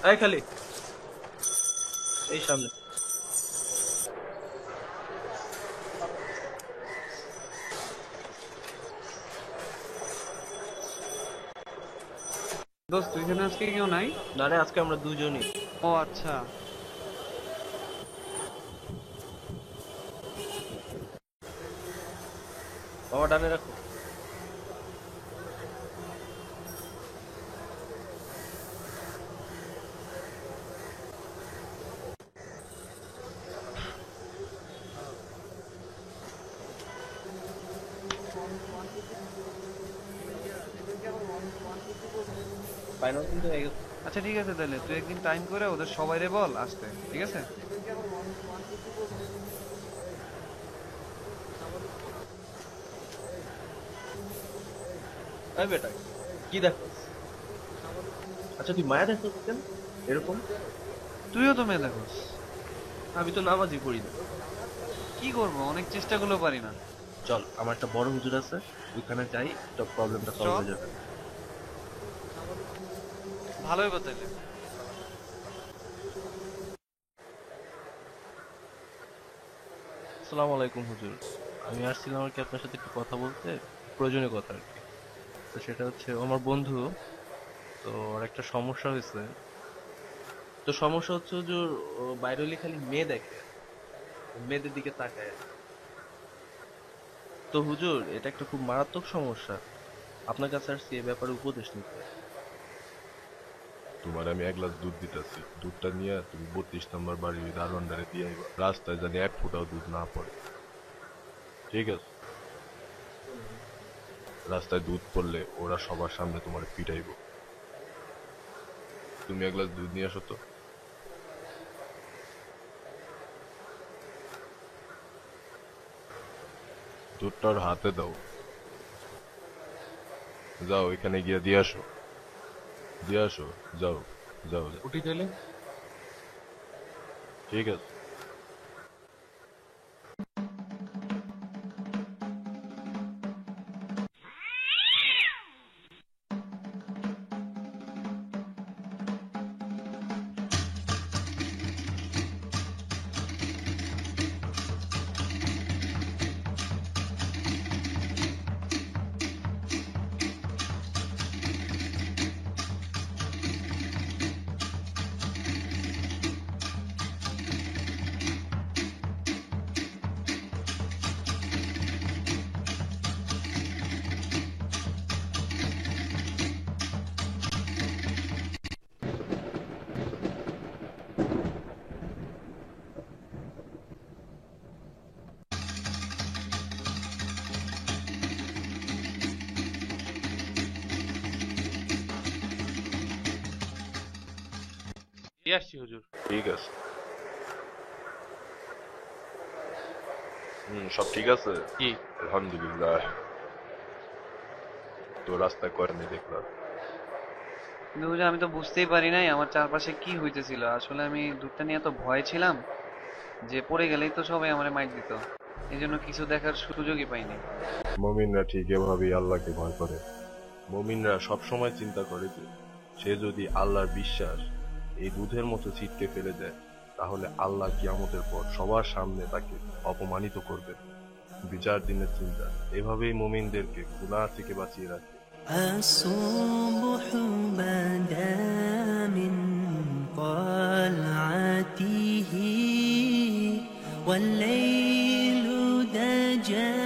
এই খালি এই সামনে। দোস্ত এখানে আজকে কেউ নাই? না রে, আজকে আমরা দুজনই। ও আচ্ছা। বাবা ডানে রাখো। ফাইনাল কিন্তু হয়ে গেছে। আচ্ছা ঠিক আছে, তাহলে তুই একদিন টাইম করে ওদের সবাইরে বল আসতে, ঠিক আছে? এই বেটা, কি দেখো? আচ্ছা তুই মায়া দেখো কেন এরকম? তুইও তো মেয়ে দেখোস। আমি তো নামাজই পড়ি না। কি করবো, অনেক চেষ্টা করলেও পারি না। চল, আমার একটা বড় হুজুর আছে, ওইখানে যাই, তো প্রবলেমটা সলভ চল, হয়ে যাবে। ভালোই বাতাইলে। আসসালামু আলাইকুম হুজুর। আমি আসছিলাম আর কি আপনার সাথে একটু কথা বলতে, প্রয়োজনীয় কথা আর কি। তো সেটা হচ্ছে, ও আমার বন্ধু, তো ওর একটা সমস্যা হয়েছে। তো সমস্যা হচ্ছে হুজুর, ও বাইরে হলে খালি মেয়ে দেখে, মেয়েদের দিকে তাকায়। তো হুজুর, এটা একটা খুব মারাত্মক সমস্যা। আপনার কাছে আসছি এ ব্যাপারে উপদেশ নিতে। তোমার আমি 1 গ্লাস দুধ দিতেছি, দুধটা নিয়ে তুমি 32 নম্বর বাড়ির দারোয়ানদারে দিয়ে আইবা, রাস্তায় জানি 1 ফোঁটাও দুধ না পড়ে, ঠিক আছে? রাস্তায় দুধ পড়লে ওরা সবার সামনে তোমার পিটাইবো। তুমি 1 গ্লাস দুধ নিয়ে আসো তো। দুধটা ওর হাতে দাও, যাও এখানে গিয়ে দিয়ে আসো, দিয়ে আসো, যাও, যাও, যাও। উঠি তাহলে। ঠিক আছে। দিয়ে আসছি হুজুর। ঠিক আছে। সব ঠিক আছে। কি? আলহামদুলিল্লাহ। তো রাস্তায় করেনি দেখলাম। কিন্তু বুঝলি, আমি তো বুঝতেই পারি নাই আমার চারপাশে কি হইতেছিল। আসলে আমি দুধটা নিয়ে এত ভয় ছিলাম যে পড়ে গেলেই তো সবাই আমারে মাইর দিত। এই জন্য কিছু দেখার সুযোগই পাইনি। মুমিনরা ঠিক এভাবেই আল্লাহকে ভয় করে। মুমিনরা সবসময় চিন্তা করে যে সে যদি আল্লাহর বিশ্বাস এই দুধের মতো ছিটকে ফেলে দেয়, তাহলে আল্লাহ কিয়ামতের পর সবার সামনে তাকে অপমানিত করবে। বিচার দিনের চিন্তা এভাবেই মুমিনদেরকে গুনাহ থেকে বাঁচিয়ে রাখে। الصبح بدا من طلعته والليل دجى